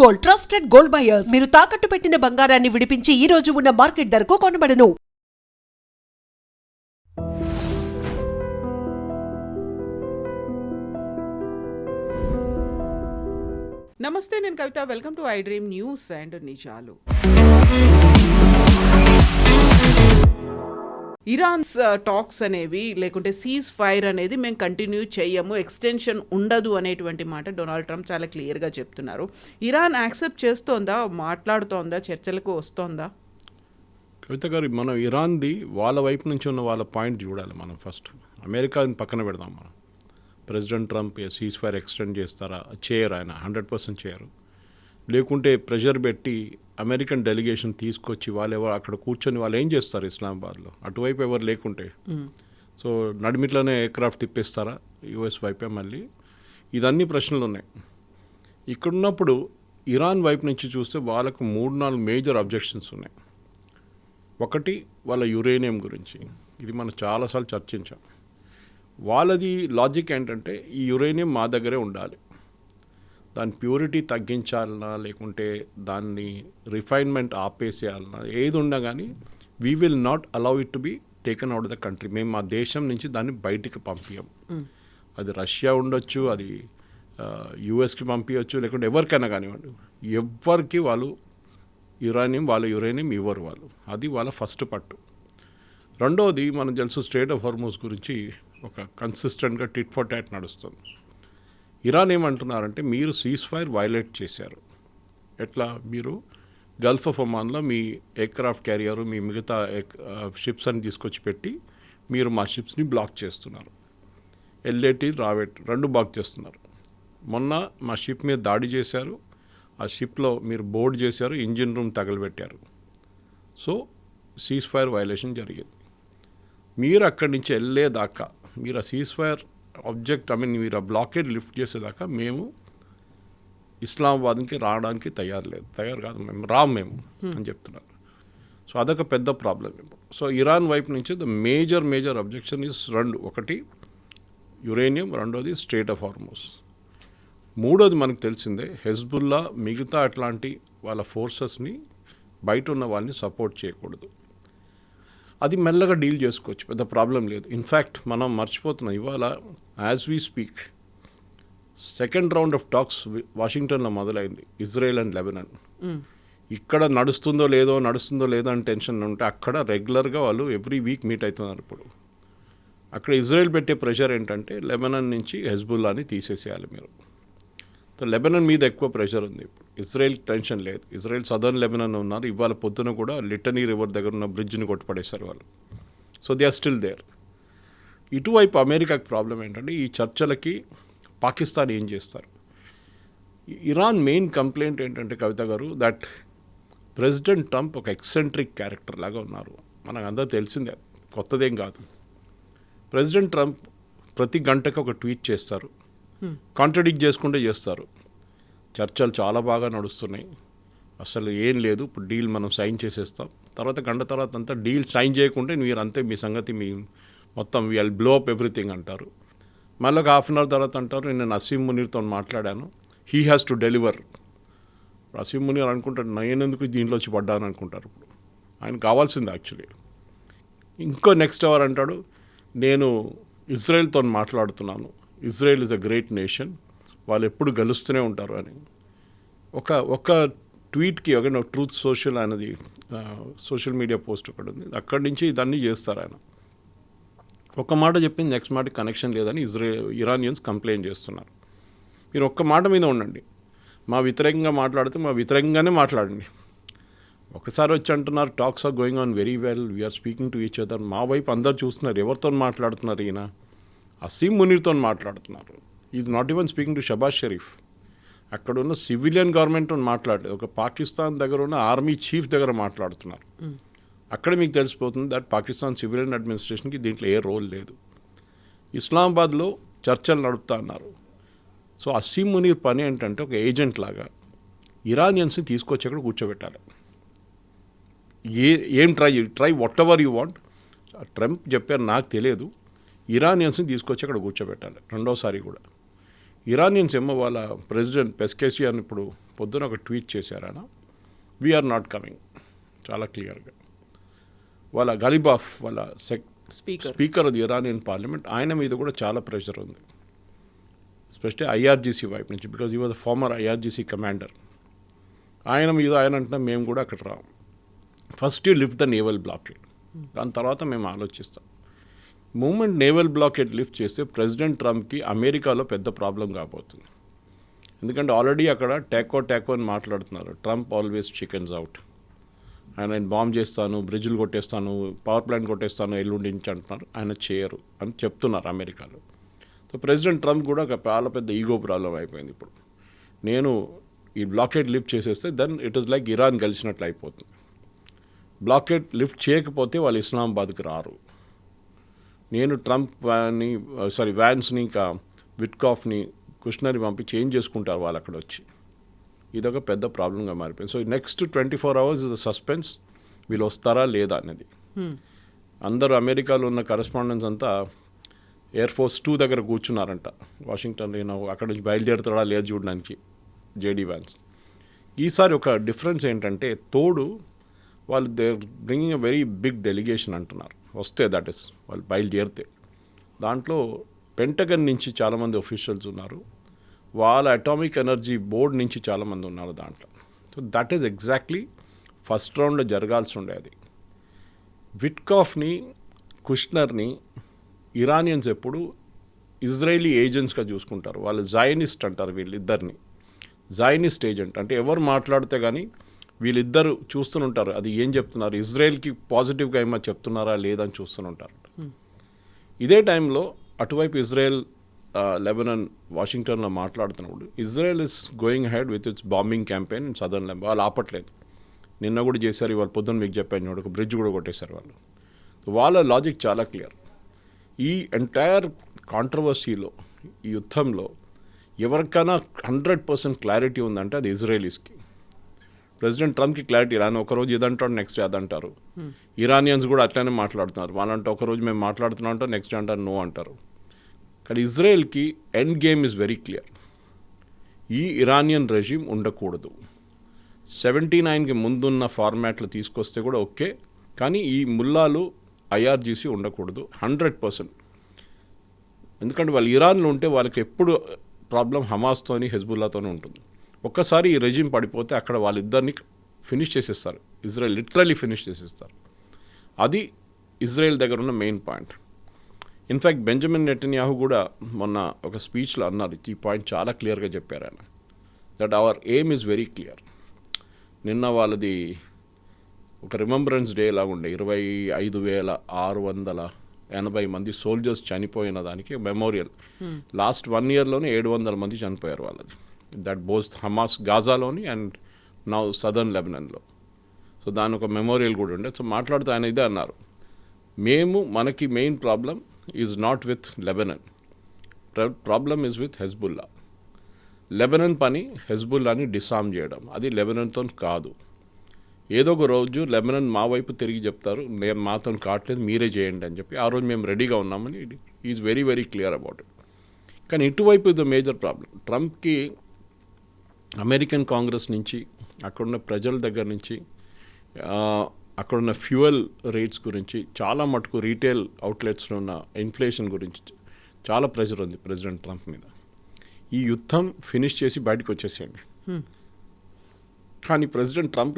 Gold, trusted gold buyers. మీరు తాకట్టు పెట్టిన బంగారాన్ని విడిపించి ఈ రోజు ఉన్న మార్కెట్ ధరకు కొనబడను. నమస్తే, నేను Kavitha. Welcome to I Dream News and నిజాలు. ఇరాన్స్ టాక్స్ అనేవి లేకుంటే సీజ్ ఫైర్ అనేది మేము కంటిన్యూ చేయము, ఎక్స్టెన్షన్ ఉండదు అనేటువంటి మాట డొనాల్డ్ ట్రంప్ చాలా క్లియర్గా చెప్తున్నారు. ఇరాన్ యాక్సెప్ట్ చేస్తోందా, మాట్లాడుతోందా, చర్చలకు వస్తోందా? కవిత గారు, మనం ఇరాన్ది వాళ్ళ వైపు నుంచి ఉన్న వాళ్ళ పాయింట్ చూడాలి. మనం ఫస్ట్ అమెరికాని పక్కన పెడదాం. మనం president Trump cease fire extend చేస్తారా? చేయరు. ఆయన 100% చేయరు. లేకుంటే ప్రెషర్ పెట్టి అమెరికన్ డెలిగేషన్ తీసుకొచ్చి వాళ్ళు ఎవరు అక్కడ కూర్చొని వాళ్ళు ఏం చేస్తారు ఇస్లామాబాద్లో? అటువైపు ఎవరు లేకుంటే సో నడిమిట్లోనే ఎయిర్క్రాఫ్ట్ తిప్పేస్తారా యుఎస్ వైపే? మళ్ళీ ఇదన్నీ ప్రశ్నలు ఉన్నాయి. ఇక్కడున్నప్పుడు ఇరాన్ వైపు నుంచి చూస్తే వాళ్ళకు 3-4 మేజర్ అబ్జెక్షన్స్ ఉన్నాయి. ఒకటి, వాళ్ళ యురేనియం గురించి. ఇది మనం చాలాసార్లు చర్చించాం. వాళ్ళది లాజిక్ ఏంటంటే ఈ యురేనియం మా దగ్గరే ఉండాలి, దాని ప్యూరిటీ తగ్గించాలన్నా లేకుంటే దాన్ని రిఫైన్మెంట్ ఆపేసేయాలన్నా ఏది ఉన్నా కానీ we will not allow it to be taken out the country. మేము మా దేశం నుంచి దాన్ని బయటికి పంపించాం. అది రష్యా ఉండొచ్చు, అది యుఎస్కి పంపించవచ్చు, లేకుంటే ఎవరికైనా కానివ్వండి. ఎవరికి వాళ్ళు వాళ్ళ యురేనియం ఇవ్వరు వాళ్ళు. అది వాళ్ళ ఫస్ట్ పట్టు. రెండవది, మనం తెలుసు స్ట్రెయిట్ ఆఫ్ హార్మోజ్ గురించి ఒక కన్సిస్టెంట్గా టిట్ ఫర్ టాట్ నడుస్తుంది. ఇరాన్ ఏమంటున్నారంటే మీరు సీజ్ ఫైర్ వైలేట్ చేశారు. ఎట్లా? మీరు గల్ఫ్ ఆఫ్ ఒమాన్లో మీ ఎయిర్క్రాఫ్ట్ క్యారియర్, మీ మిగతా షిప్స్ అని తీసుకొచ్చి పెట్టి మీరు మా షిప్స్ని బ్లాక్ చేస్తున్నారు. ఎల్ఏటి, రావెట్ 2 బ్లాక్ చేస్తున్నారు. మొన్న మా షిప్ మీద దాడి చేశారు. ఆ షిప్లో మీరు బోర్డ్ చేశారు, ఇంజిన్ రూమ్ తగలబెట్టారు. సో సీజ్ ఫైర్ వైలేషన్ జరిగింది. మీరు అక్కడి నుంచి వెళ్ళేదాకా, మీరు ఆ సీజ్ ఫైర్ మీరు ఆ బ్లాకేడ్ లిఫ్ట్ చేసేదాకా మేము ఇస్లామాబాద్కి రావడానికి తయారు కాదు, మేము అని చెప్తున్నారు. సో అదొక పెద్ద ప్రాబ్లం ఇప్పుడు. సో ఇరాన్ వైపు నుంచి ద మేజర్ అబ్జెక్షన్ ఇస్ 2. ఒకటి యురేనియం, రెండోది స్ట్రెయిట్ ఆఫ్ హార్మోజ్. మూడోది మనకు తెలిసిందే, హెజ్బుల్లా మిగతా అట్లాంటి వాళ్ళ ఫోర్సెస్ని బయట ఉన్న వాళ్ళని సపోర్ట్ చేయకూడదు. అది మెల్లగా డీల్ చేసుకోవచ్చు, పెద్ద ప్రాబ్లం లేదు. ఇన్ఫ్యాక్ట్ మనం మర్చిపోతున్నాం, ఇవాళ as we speak 2nd round of talks వాషింగ్టన్లో మొదలైంది, ఇజ్రాయెల్ అండ్ లెబనాన్. ఇక్కడ నడుస్తుందో లేదో అని టెన్షన్ ఉంటే అక్కడ రెగ్యులర్గా వాళ్ళు ఎవ్రీ వీక్ మీట్ అవుతున్నారు. ఇప్పుడు అక్కడ ఇజ్రాయెల్ పెట్టే ప్రెషర్ ఏంటంటే లెబనాన్ నుంచి హెజ్బుల్లాని తీసేసేయాలి మీరు. సో లెబనాన్ మీద ఎక్కువ ప్రెషర్ ఉంది. ఇప్పుడు ఇజ్రాయెల్ టెన్షన్ లేదు. ఇజ్రాయెల్ సదర్న్ లెబనాన్ ఉన్నారు. ఇవాళ పొద్దున కూడా లిటనీ రివర్ దగ్గర ఉన్న బ్రిడ్జ్ని కొట్టుపడేశారు వాళ్ళు. So they are still there. ఇటువైపు అమెరికాకి ప్రాబ్లం ఏంటంటే ఈ చర్చలకి పాకిస్తాన్ ఏం చేస్తారు? ఇరాన్ మెయిన్ కంప్లైంట్ ఏంటంటే కవిత గారు, దట్ ప్రెసిడెంట్ ట్రంప్ ఒక ఎక్సెంట్రిక్ క్యారెక్టర్ లాగా ఉన్నారు. మనకు అందరూ తెలిసిందే, కొత్తదేం కాదు. ప్రెసిడెంట్ ట్రంప్ ప్రతి గంటకి ఒక ట్వీట్ చేస్తారు, కాంట్రడిక్ట్ చేసుకుంటే చేస్తారు. చర్చలు చాలా బాగా నడుస్తున్నాయి, అసలు ఏం లేదు, ఇప్పుడు డీల్ మనం సైన్ చేసేస్తాం. గంట తర్వాత అంతా డీల్ సైన్ చేయకుంటే మీరు అంతే, మీ సంగతి మీ మొత్తం విల్ బ్లో అప్ ఎవ్రీథింగ్ అంటారు. మళ్ళీ ఒక హాఫ్ అన్ అవర్ తర్వాత అంటారు, నేను అసీం మునీర్తో మాట్లాడాను, he has to deliver. Asim Munir అనుకుంటాడు, నేనెందుకు దీంట్లో వచ్చి పడ్డాను అనుకుంటారు. ఇప్పుడు ఆయన కావాల్సింది యాక్చువల్లీ. ఇంకో నెక్స్ట్ అవర్ అంటాడు, నేను ఇజ్రాయెల్తో మాట్లాడుతున్నాను, Israel is a great nation, వాళ్ళు ఎప్పుడు గెలుస్తూనే ఉంటారు అని. ఒక ట్వీట్కి ఒక ట్రూత్ సోషల్ అనేది సోషల్ మీడియా పోస్ట్ ఒకటి ఉంది, అక్కడి నుంచి ఇదన్నీ చేస్తారు ఆయన. ఒక్క మాట చెప్పింది నెక్స్ట్ మాటకి కనెక్షన్ లేదని ఇరానియన్స్ కంప్లైంట్ చేస్తున్నారు. మీరు ఒక్క మాట మీద ఉండండి, మా వ్యతిరేకంగా మాట్లాడితే మా వ్యతిరేకంగానే మాట్లాడండి. ఒకసారి వచ్చి అంటున్నారు talks are going on very well, we are speaking to each other. మా వైపు అందరు చూస్తున్నారు, ఎవరితో మాట్లాడుతున్నారు ఈయన? అసీం మునీర్తో మాట్లాడుతున్నారు. Is not even speaking to Shahbaz Sharif. అక్కడ ఉన్న సివిలియన్ గవర్నమెంట్తో మాట్లాడలేదు, ఒక పాకిస్తాన్ దగ్గర ఉన్న ఆర్మీ చీఫ్ దగ్గర మాట్లాడుతున్నారు. అక్కడ మీకు తెలిసిపోతుంది దట్ పాకిస్తాన్ సివిలియన్ అడ్మినిస్ట్రేషన్కి దీంట్లో ఏ రోల్ లేదు. ఇస్లామాబాద్లో చర్చలు నడుపుతా అన్నారు. సో అసీం మునీర్ పని ఏంటంటే ఒక ఏజెంట్ లాగా ఇరానియన్స్ని తీసుకొచ్చి అక్కడ కూర్చోబెట్టాలి. ఏం try what ever you want. Trump చెప్పారు నాకు తెలియదు, ఇరానియన్స్ని తీసుకొచ్చి అక్కడ కూర్చోబెట్టాలి రెండోసారి కూడా. ఇరానియన్స్ ఏమో వాళ్ళ ప్రెసిడెంట్ పెస్కేసియన్ ఇప్పుడు పొద్దున ఒక ట్వీట్ చేశారన వీఆర్ నాట్ కమింగ్ చాలా క్లియర్గా. వాళ్ళ గలిబాఫ్ వాళ్ళ speaker of the Iranian parliament ఆయన మీద కూడా చాలా ప్రెషర్ ఉంది, ఎస్పెషల్లీ ఐఆర్జీసీ వైపు నుంచి, బికాజ్ ఈ వాజ్ ఫార్మర్ ఐఆర్జీసీ కమాండర్. ఆయన మీద ఆయన అంటున్నా మేము కూడా అక్కడ రాము, first you lift the naval blockade, దాని తర్వాత మేము ఆలోచిస్తాం. మూమెంట్ నేవల్ బ్లాకేడ్ లిఫ్ట్ చేస్తే ప్రెసిడెంట్ ట్రంప్కి అమెరికాలో పెద్ద ప్రాబ్లం కాబోతుంది. ఎందుకంటే ఆల్రెడీ అక్కడ టాకో అని మాట్లాడుతున్నారు. ట్రంప్ ఆల్వేస్ చికెన్స్ అవుట్, ఆయన బాంబ్ చేస్తాను, బ్రిడ్జ్లు కొట్టేస్తాను, పవర్ ప్లాంట్ కొట్టేస్తాను ఎల్లుండి నుంచి అంటున్నారు. ఆయన చేయరు అని చెప్తున్నారు అమెరికాలో. సో ప్రెసిడెంట్ ట్రంప్ కూడా ఒక చాలా పెద్ద ఈగో ప్రాబ్లం అయిపోయింది ఇప్పుడు. నేను ఈ బ్లాకేడ్ లిఫ్ట్ చేసేస్తే then it is like Iran గెలిచినట్లు అయిపోతుంది. బ్లాకేడ్ లిఫ్ట్ చేయకపోతే వాళ్ళు ఇస్లామాబాద్కి రారు. నేను వ్యాన్స్ని ఇంకా విట్కాఫ్ని కుష్నర్ని పంపి చేంజ్ చేసుకుంటారు వాళ్ళు అక్కడ వచ్చి. ఇదొక పెద్ద ప్రాబ్లంగా మారిపోయింది. So next 24 hours is suspense, వీళ్ళు వస్తారా లేదా అనేది. అందరూ అమెరికాలో ఉన్న కరెస్పాండెంట్స్ అంతా ఎయిర్ ఫోర్స్ 2 దగ్గర కూర్చున్నారంట వాషింగ్టన్లో. అక్కడ నుంచి బయలుదేరుతాడా లేదు చూడడానికి జేడీ వ్యాన్స్. ఈసారి ఒక డిఫరెన్స్ ఏంటంటే తోడు వాళ్ళు they bringing a very big delegation అంటున్నారు. వస్తే దట్ ఇస్ వాళ్ళు బయలుదేరితే దాంట్లో పెంటగన్ నుంచి చాలామంది ఒఫీషియల్స్ ఉన్నారు, వాళ్ళ అటామిక్ ఎనర్జీ బోర్డ్ నుంచి చాలామంది ఉన్నారు దాంట్లో. So that is exactly first రౌండ్లో జరగాల్సి ఉండేది. విట్కాఫ్ని కుష్నర్ని ఇరానియన్స్ ఎప్పుడు ఇజ్రాయేలీ ఏజెంట్స్గా చూసుకుంటారు. వాళ్ళు జైనిస్ట్ అంటారు వీళ్ళిద్దరిని, జైనిస్ట్ ఏజెంట్ అంటే ఎవరు మాట్లాడితే కానీ వీళ్ళిద్దరు చూస్తుంటారు అది ఏం చెప్తున్నారు, ఇజ్రాయెల్కి పాజిటివ్గా ఏమో చెప్తున్నారా లేదని చూస్తుంటారు. ఇదే టైంలో అటువైపు ఇజ్రాయెల్ లెబనాన్ వాషింగ్టన్లో మాట్లాడుతున్నప్పుడు Israel is going head with its bombing campaign in southern Lebanon. వాళ్ళు ఆపట్లేదు, నిన్న కూడా చేశారు, ఇవాళ పొద్దున్న మీకు చెప్పాను ఒక బ్రిడ్జ్ కూడా కొట్టేశారు వాళ్ళు. వాళ్ళ లాజిక్ చాలా క్లియర్. ఈ ఎంటైర్ కాంట్రవర్సీలో ఈ యుద్ధంలో ఎవరికైనా 100% క్లారిటీ ఉందంటే అది ఇజ్రాయలీస్కి. ప్రెసిడెంట్ ట్రంప్కి క్లారిటీ రాని ఒకరోజు ఇదంటాడు, నెక్స్ట్ అదంటారు. ఇరానియన్స్ కూడా అట్లనే మాట్లాడుతున్నారు. వాళ్ళంటే ఒకరోజు మేము మాట్లాడుతున్నాం అంటారు, నెక్స్ట్ డే అంటారు నో అంటారు. కానీ ఇజ్రాయెల్కి end game is very clear. ఈ ఇరానియన్ రెజిమ్ ఉండకూడదు. 79కి ముందున్న ఫార్మాట్లు తీసుకొస్తే కూడా ఓకే, కానీ ఈ ముల్లాలు ఐఆర్జీసీ ఉండకూడదు 100%. ఎందుకంటే వాళ్ళు ఇరాన్లో ఉంటే వాళ్ళకి ఎప్పుడు ప్రాబ్లం హమాస్తోని హెజ్బుల్లాతోనే ఉంటుంది. ఒక్కసారి ఈ రెజిమ్ పడిపోతే అక్కడ వాళ్ళిద్దరిని ఫినిష్ చేసేస్తారు, ఇజ్రాయెల్ లిటరలీ ఫినిష్ చేసేస్తారు. అది ఇజ్రాయెల్ దగ్గర ఉన్న main point. In fact Benjamin Netanyahu కూడా మొన్న ఒక స్పీచ్లో అన్నారు, ఈ పాయింట్ చాలా క్లియర్గా చెప్పారు ఆయన, that hour aim is very clear. నిన్న వాళ్ళది ఒక రిమెంబరెన్స్ డే లాగుండే 25,680 మంది సోల్జర్స్ చనిపోయిన దానికి మెమోరియల్. లాస్ట్ 1 yearలోనే 700 మంది చనిపోయారు వాళ్ళది. దట్ బోస్ హమాస్ గాజాలోని అండ్ నౌ సదర్న్ లెబనాన్లో. సో దాని ఒక మెమోరియల్ కూడా ఉండే. సో మాట్లాడుతూ ఆయన ఇదే అన్నారు, మనకి main problem is not with Lebanon, problem is with Hezbollah. Lebanon పని హెజ్బుల్లాని డిసామ్ చేయడం, అది లెబనాన్తో కాదు. ఏదో ఒక రోజు లెబనాన్ మా వైపు తిరిగి చెప్తారు, మేము మాతో కావట్లేదు మీరే చేయండి అని చెప్పి ఆ రోజు మేము రెడీగా ఉన్నామని is very very clear about it. కానీ ఇటువైపు ఇది మేజర్ ప్రాబ్లం. ట్రంప్కి అమెరికన్ కాంగ్రెస్ నుంచి, అక్కడున్న ప్రజల దగ్గర నుంచి, అక్కడున్న ఫ్యూయల్ రేట్స్ గురించి, చాలా మటుకు రీటైల్ అవుట్లెట్స్లో ఉన్న ఇన్ఫ్లేషన్ గురించి చాలా ప్రెషర్ ఉంది ప్రెసిడెంట్ ట్రంప్ మీద. ఈ యుద్ధం ఫినిష్ చేసి బయటకు వచ్చేసేయండి. కానీ ప్రెసిడెంట్ ట్రంప్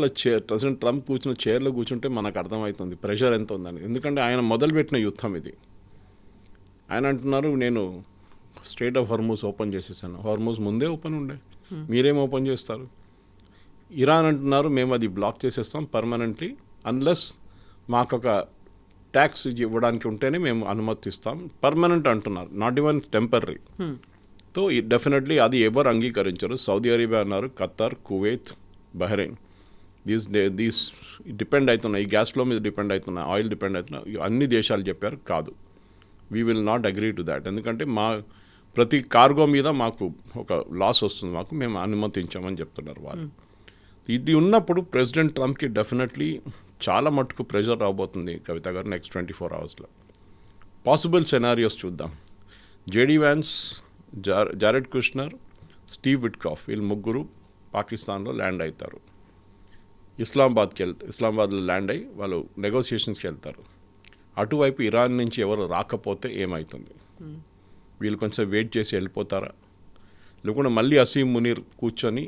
కూర్చున్న చైర్లో కూర్చుంటే మనకు అర్థమవుతుంది ప్రెషర్ ఎంత ఉందని. ఎందుకంటే ఆయన మొదలుపెట్టిన యుద్ధం ఇది. ఆయన అంటున్నారు, నేను స్ట్రైట్ ఆఫ్ హార్మూజ్ ఓపెన్ చేసేసాను. హార్మూజ్ ముందే ఓపెన్ ఉండే, మీరేం ఓపెన్ చేస్తారు? ఇరాన్ అంటున్నారు, మేము అది బ్లాక్ చేసేస్తాం పర్మనెంట్లీ, అన్లెస్ మాకు ఒక ట్యాక్స్ ఇవ్వడానికి ఉంటేనే మేము అనుమతిస్తాం. పర్మనెంట్ అంటున్నారు, not even temporary. So definitely అది ఎవరు అంగీకరించరు. సౌదీ అరేబియా అన్నారు, Qatar, Kuwait, Bahrain, these depend అవుతున్నాయి, ఈ గ్యాస్ ఫ్లో మీద డిపెండ్ అవుతున్నాయి, ఆయిల్ డిపెండ్ అవుతున్నాయి. అన్ని దేశాలు చెప్పారు కాదు, we will not agree to that. ఎందుకంటే మా ప్రతి కార్గో మీద మాకు ఒక లాస్ వస్తుంది, మేము అనుమతించామని చెప్తున్నారు వాళ్ళు. ఇది ఉన్నప్పుడు ప్రెసిడెంట్ ట్రంప్కి డెఫినెట్లీ చాలా మటుకు ప్రెషర్ రాబోతుంది కవిత గారు నెక్స్ట్ 24 hours. పాసిబుల్ సెనారియోస్ చూద్దాం. JD Vance Jared Kushner, Steve Witkoff వీళ్ళు ముగ్గురు పాకిస్తాన్లో ల్యాండ్ అవుతారు. ఇస్లామాబాద్లో ల్యాండ్ అయ్యి వాళ్ళు నెగోసియేషన్స్కి వెళ్తారు. అటువైపు ఇరాన్ నుంచి ఎవరు రాకపోతే ఏమవుతుంది? వీళ్ళు కొంచెం వెయిట్ చేసి వెళ్ళిపోతారా, లేకుండా మళ్ళీ అసీం మునీర్ కూర్చొని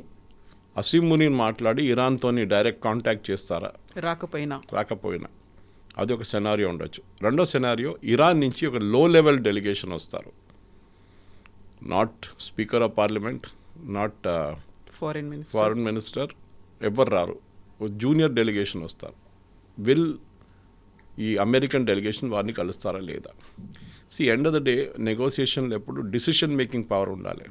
అసీం మునీర్ మాట్లాడి ఇరాన్తోని డైరెక్ట్ కాంటాక్ట్ చేస్తారా? రాకపోయినా అది ఒక సెనారియో ఉండొచ్చు. రెండో సెనారియో, ఇరాన్ నుంచి ఒక లో లెవెల్ డెలిగేషన్ వస్తారు. Not speaker of parliament, not foreign minister, ఎవరు రారు. జూనియర్ డెలిగేషన్ వస్తారు. ఈ అమెరికన్ డెలిగేషన్ వారిని కలుస్తారా లేదా? ఎండ్ ఆఫ్ ద డే నెగోసియేషన్లో ఎప్పుడు డిసిషన్ మేకింగ్ పవర్ ఉండాలి.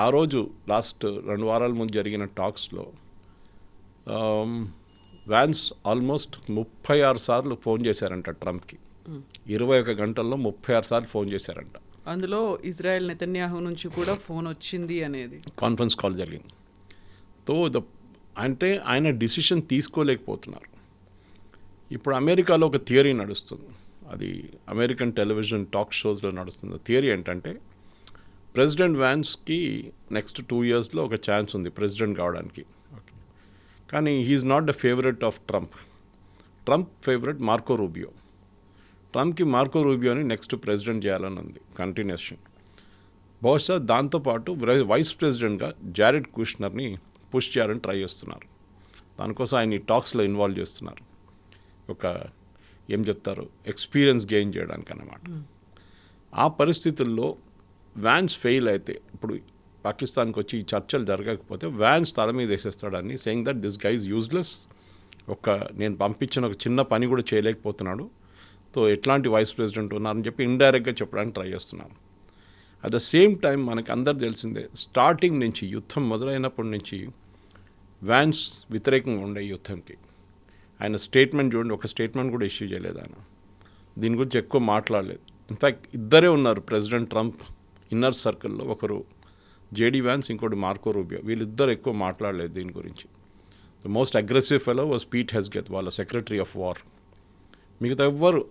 ఆ రోజు లాస్ట్ 2 వారాల ముందు జరిగిన టాక్స్లో వ్యాన్స్ ఆల్మోస్ట్ 36 సార్లు ఫోన్ చేశారంట ట్రంప్కి. 21 గంటల్లో 36 సార్లు ఫోన్ చేశారంట. అందులో ఇజ్రాయెల్ నెతన్యాహు నుంచి కూడా ఫోన్ వచ్చింది అనేది కాన్ఫరెన్స్ కాల్ జరిగింది. అంటే ఆయన డిసిషన్ తీసుకోలేకపోతున్నారు. ఇప్పుడు అమెరికాలో ఒక థియరీ నడుస్తుంది, అది అమెరికన్ టెలివిజన్ టాక్ షోస్లో నడుస్తుంది. థియరీ ఏంటంటే ప్రెసిడెంట్ వ్యాన్స్కి నెక్స్ట్ 2 yearsలో ఒక ఛాన్స్ ఉంది ప్రెసిడెంట్ కావడానికి. కానీ he is not the favourite of Trump. Trump favourite Marco Rubio. ట్రంప్కి మార్కో రూబియోని నెక్స్ట్ ప్రెసిడెంట్ చేయాలని ఉంది కంటిన్యూషన్. బహుశా దాంతోపాటు వైస్ ప్రెసిడెంట్గా జారెడ్ కుష్నర్ని పుష్ చేయాలని ట్రై చేస్తున్నారు. దానికోసం ఆయన ఈ టాక్స్లో ఇన్వాల్వ్ చేస్తున్నారు. ఒక ఏం చెప్తారు, ఎక్స్పీరియన్స్ గెయిన్ చేయడానికి అన్నమాట. ఆ పరిస్థితుల్లో వ్యాన్స్ ఫెయిల్ అయితే, ఇప్పుడు పాకిస్తాన్కి వచ్చి ఈ చర్చలు జరగకపోతే వ్యాన్స్ తల మీద వేసేస్తాడని, saying that this guy is useless. నేను పంపించిన ఒక చిన్న పని కూడా చేయలేకపోతున్నాడు, ఎట్లాంటి వైస్ ప్రెసిడెంట్ ఉన్నారని చెప్పి ఇండైరెక్ట్గా చెప్పడానికి ట్రై చేస్తున్నారు. అట్ ద సేమ్ టైం మనకి అందరు తెలిసిందే, స్టార్టింగ్ నుంచి యుద్ధం మొదలైనప్పటి నుంచి వ్యాన్స్ వ్యతిరేకంగా ఉండే యుద్ధంకి. ఆయన స్టేట్మెంట్ చూడండి, ఒక స్టేట్మెంట్ కూడా ఇష్యూ చేయలేదు ఆయన. దీని గురించి ఎక్కువ మాట్లాడలేదు. ఇన్ఫ్యాక్ట్ ఇద్దరే ఉన్నారు ప్రెసిడెంట్ ట్రంప్ ఇన్నర్ సర్కిల్లో, ఒకరు జేడీ వ్యాన్స్, ఇంకోటి మార్కో రూబియో. వీళ్ళిద్దరు ఎక్కువ మాట్లాడలేదు దీని గురించి. The most aggressive fellow was Pete హెస్గెత్, వాళ్ళ సెక్రటరీ ఆఫ్ వార్. మిగతా ఎవ్వరు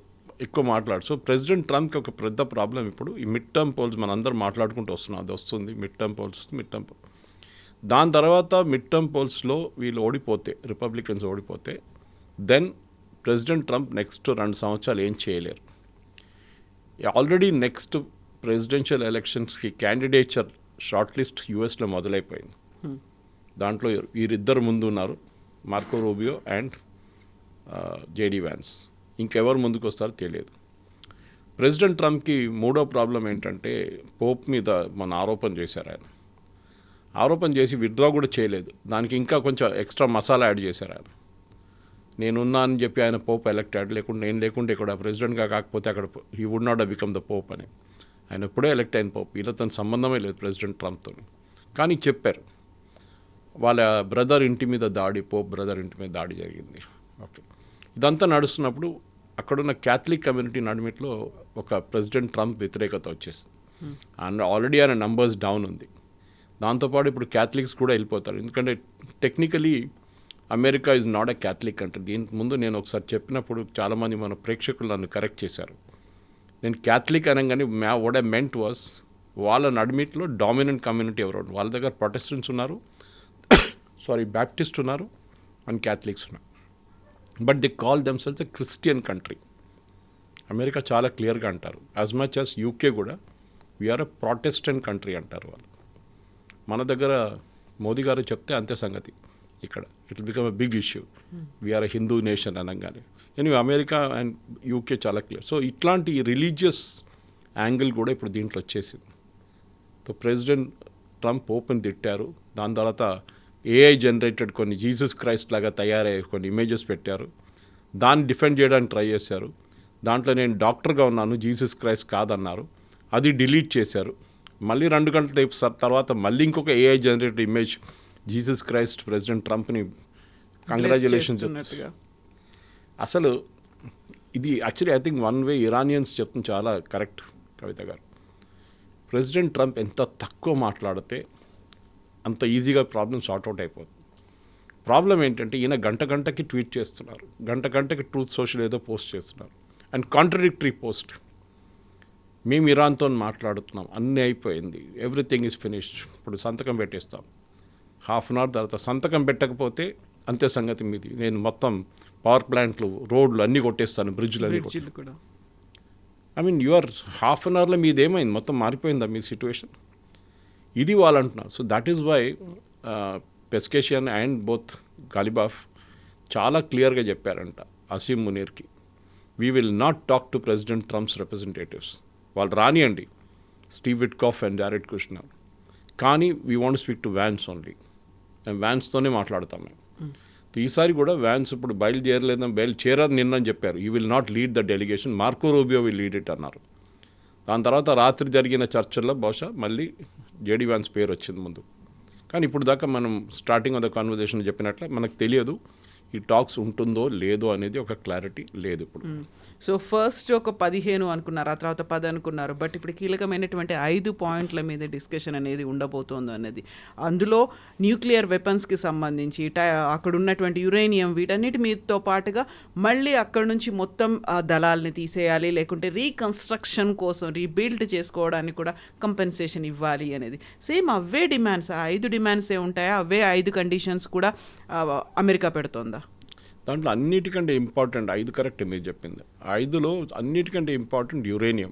ఎక్కువ మాట్లాడు. సో ప్రెసిడెంట్ ట్రంప్కి ఒక పెద్ద ప్రాబ్లం ఇప్పుడు ఈ మిడ్ టర్మ్ పోల్స్. మన అందరూ మాట్లాడుకుంటూ వస్తున్నాం, అది వస్తుంది మిడ్ టర్మ్ పోల్స్. దాని తర్వాత మిడ్ టర్మ్ పోల్స్లో వీళ్ళు ఓడిపోతే, రిపబ్లికన్స్ ఓడిపోతే, దెన్ ప్రెసిడెంట్ ట్రంప్ నెక్స్ట్ 2 సంవత్సరాలు ఏం చేయలేరు. ఆల్రెడీ నెక్స్ట్ ప్రెసిడెన్షియల్ ఎలక్షన్స్కి క్యాండిడేచర్ షార్ట్ లిస్ట్ యూఎస్లో మొదలైపోయింది. దాంట్లో వీరిద్దరు ముందు ఉన్నారు, Marco Rubio and JD Vance. ఇంకెవరు ముందుకు వస్తారో తెలియదు. ప్రెసిడెంట్ ట్రంప్కి మూడో ప్రాబ్లం ఏంటంటే, పోప్ మీద మన ఆరోపణ చేశారు. ఆయన ఆరోపణ చేసి విత్డ్రా కూడా చేయలేదు. దానికి ఇంకా కొంచెం ఎక్స్ట్రా మసాలా యాడ్ చేశారు. ఆయన నేనున్నా అని చెప్పి ఆయన పోప్ ఎలక్ట్ అయ్యాడు. నేను లేకుంటే ఇక్కడ ప్రెసిడెంట్గా కాకపోతే అక్కడ he would not become the pope అని. ఆయన ఎప్పుడే ఎలక్ట్ అయిన పోప్. వీళ్ళతో సంబంధమే లేదు ప్రెసిడెంట్ ట్రంప్తో. కానీ చెప్పారు వాళ్ళ బ్రదర్ ఇంటి మీద దాడి, పోప్ బ్రదర్ ఇంటి మీద దాడి జరిగింది. ఓకే, ఇదంతా నడుస్తున్నప్పుడు అక్కడున్న క్యాథలిక్ కమ్యూనిటీ నడిమిట్లో ఒక ప్రెసిడెంట్ ట్రంప్ వ్యతిరేకత వచ్చేసింది. అండ్ ఆల్రెడీ ఆయన నంబర్స్ డౌన్ ఉంది. దాంతోపాటు ఇప్పుడు క్యాథలిక్స్ కూడా వెళ్ళిపోతారు. ఎందుకంటే technically America is not a Catholic country. దీనికి ముందు నేను ఒకసారి చెప్పినప్పుడు చాలామంది మన ప్రేక్షకులు నన్ను కరెక్ట్ చేశారు. నేను క్యాథలిక్ అనగానే వాట్ ఐ మెంట్ వాస్, వాళ్ళ నడిమిట్లో డామినెంట్ కమ్యూనిటీ ఎవరు, వాళ్ళ దగ్గర ప్రొటెస్టెంట్స్ ఉన్నారు, బ్యాప్టిస్ట్ ఉన్నారు అండ్ క్యాథలిక్స్ ఉన్నారు. But they call themselves a Christian country. America చాలా క్లియర్గా అంటారు, యాజ్ మచ్ యాజ్ యూకే కూడా వీఆర్ ఎ ప్రొటెస్టెంట్ కంట్రీ అంటారు వాళ్ళు. మన దగ్గర మోదీ గారు చెప్తే అంతే సంగతి. ఇక్కడ it will become a big issue, we are a Hindu nation అనగానే. ఎనివే అమెరికా అండ్ యూకే చాలా క్లియర్. సో ఇట్లాంటి రిలీజియస్ యాంగిల్ కూడా ఇప్పుడు దీంట్లో వచ్చేసింది. సో ప్రెసిడెంట్ ట్రంప్ ఓపెన్ తిట్టారు. దాని తర్వాత ఏఐ జనరేటెడ్ కొన్ని జీసస్ క్రైస్ట్ లాగా తయారయ్యే కొన్ని ఇమేజెస్ పెట్టారు. దాన్ని డిఫెండ్ చేయడానికి ట్రై చేశారు. దాంట్లో నేను డాక్టర్గా ఉన్నాను, జీసస్ క్రైస్ట్ కాదన్నారు. అది డిలీట్ చేశారు. మళ్ళీ 2 గంటల తర్వాత మళ్ళీ ఇంకొక AI generated image Jesus Christ president ట్రంప్ని కంగ్రాచులేషన్స్ చెప్తున్నట్టుగా. అసలు ఇది actually I think one way Iranians చెప్తుంది చాలా కరెక్ట్ కవిత గారు. ప్రెసిడెంట్ ట్రంప్ ఎంత తక్కువ మాట్లాడితే అంత ఈజీగా ప్రాబ్లమ్ సార్ట్అవుట్ అయిపోతుంది. ప్రాబ్లం ఏంటంటే ఈయన గంటకి ట్వీట్ చేస్తున్నారు, గంటకి ట్రూత్ సోషల్ ఏదో పోస్ట్ చేస్తున్నారు అండ్ కాంట్రడిక్టరీ పోస్ట్. మేము ఇరాన్తో మాట్లాడుతున్నాం, అన్నీ అయిపోయింది, ఎవ్రీథింగ్ ఈజ్ ఫినిష్డ్, ఇప్పుడు సంతకం పెట్టేస్తాం. హాఫ్ అన్ అవర్ తర్వాత సంతకం పెట్టకపోతే అంతే సంగతి మీది, నేను మొత్తం పవర్ ప్లాంట్లు, రోడ్లు అన్నీ కొట్టేస్తాను, బ్రిడ్జ్లు అన్నీ బ్రిడ్జిలు కూడా. I mean your half an అవర్లో మీది ఏమైంది, మొత్తం మారిపోయిందా మీ సిచ్యువేషన్? ఇది వాళ్ళు అంటున్నారు. So that is why Pezeshkian and both Ghalibaf చాలా క్లియర్గా చెప్పారంట అసీం మునీర్కి, we will not talk to president Trump's representatives. వాళ్ళు రానియండి, Steve Witkoff and Jared Kushner, కానీ we want speak to Vance only. మేము వ్యాన్స్తోనే మాట్లాడతాం మేము. ఈసారి కూడా వ్యాన్స్ ఇప్పుడు బయలుచేరని నిన్నని చెప్పారు, you will not lead the delegation, Marco Rubio will lead it అన్నారు. దాని తర్వాత రాత్రి జరిగిన చర్చల్లో బహుశా మళ్ళీ జేడీ వ్యాన్స్ పేరు వచ్చింది ముందు. కానీ ఇప్పుడు దాకా మనం స్టార్టింగ్ ఆఫ్ ద కాన్వర్జేషన్ చెప్పినట్లే మనకు తెలియదు ఈ టాక్స్ ఉంటుందో లేదో అనేది ఒక క్లారిటీ లేదు ఇప్పుడు. సో ఫస్ట్ ఒక 15 అనుకున్నారు, ఆ తర్వాత 10 అనుకున్నారు, బట్ ఇప్పుడు కీలకమైనటువంటి 5 పాయింట్ల మీద డిస్కషన్ అనేది ఉండబోతోంది అనేది. అందులో న్యూక్లియర్ వెపన్స్కి సంబంధించి అక్కడ ఉన్నటువంటి యురేనియం వీటన్నిటి మీతో పాటుగా మళ్ళీ అక్కడ నుంచి మొత్తం దళాలని తీసేయాలి, లేకుంటే రీకన్స్ట్రక్షన్ కోసం రీబిల్డ్ చేసుకోవడానికి కూడా కంపెన్సేషన్ ఇవ్వాలి అనేది. సేమ్ అవే డిమాండ్స్, ఆ 5 డిమాండ్సే ఉంటాయా? అవే 5 కండిషన్స్ కూడా అమెరికా పెడుతోందా? దాంట్లో అన్నిటికంటే ఇంపార్టెంట్ 5 కరెక్ట్ మీరు చెప్పింది. 5లో అన్నిటికంటే ఇంపార్టెంట్ యురేనియం.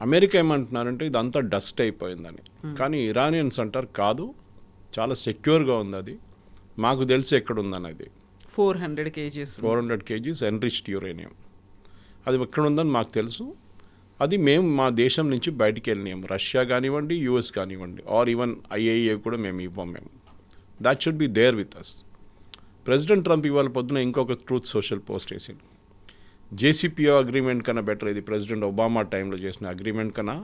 అమెరికా ఏమంటున్నారంటే ఇదంతా డస్ట్ అయిపోయిందని, కానీ ఇరానియన్స్ అంటారు కాదు, చాలా సెక్యూర్గా ఉంది, అది మాకు తెలిసి ఎక్కడుందనేది. 400 kgs ఎన్రిచ్డ్ యురేనియం, అది ఎక్కడుందని మాకు తెలుసు. అది మేము మా దేశం నుంచి బయటికి వెళ్ళినాం, రష్యా కానివ్వండి, యూఎస్ కానివ్వండి, ఆర్ ఈవెన్ IAEA కూడా మేము ఇవ్వం. మేము that should be there with us. President Trump ఇవాళ పొద్దున ఇంకొక ట్రూత్ సోషల్ పోస్ట్ వేసిండు, JCPO అగ్రిమెంట్ కన్నా బెటర్, ఇది ప్రెసిడెంట్ ఒబామా టైంలో చేసిన అగ్రిమెంట్ కన్నా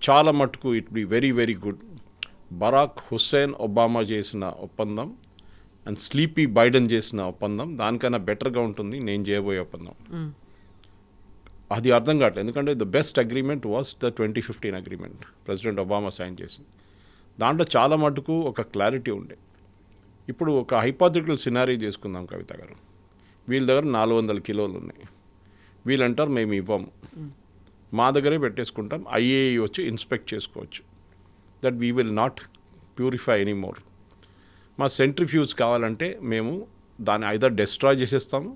చాలా మటుకు it be very very good. Barack Hussein Obama చేసిన ఒప్పందం అండ్ స్లీపీ బైడెన్ చేసిన ఒప్పందం దానికన్నా బెటర్గా ఉంటుంది నేను చేయబోయే ఒప్పందం. అది అర్థం కావట్లేదు, ఎందుకంటే the best agreement was the 2015 agreement President Obama sign చేసింది. దాంట్లో చాలా మటుకు ఒక క్లారిటీ ఉండే. ఇప్పుడు ఒక హైపోథెటికల్ సినారీ చేసుకుందాం కవిత గారు, వీళ్ళ దగ్గర 400 కిలోలు ఉన్నాయి, వీళ్ళంటారు మేము ఇవ్వము, మా దగ్గరే పెట్టేసుకుంటాం, IAEA వచ్చి ఇన్స్పెక్ట్ చేసుకోవచ్చు, that we will not purify anymore. మా సెంట్రిఫ్యూజ్ కావాలంటే మేము దాన్ని ఐదర్ డెస్ట్రాయ్ చేసేస్తాము,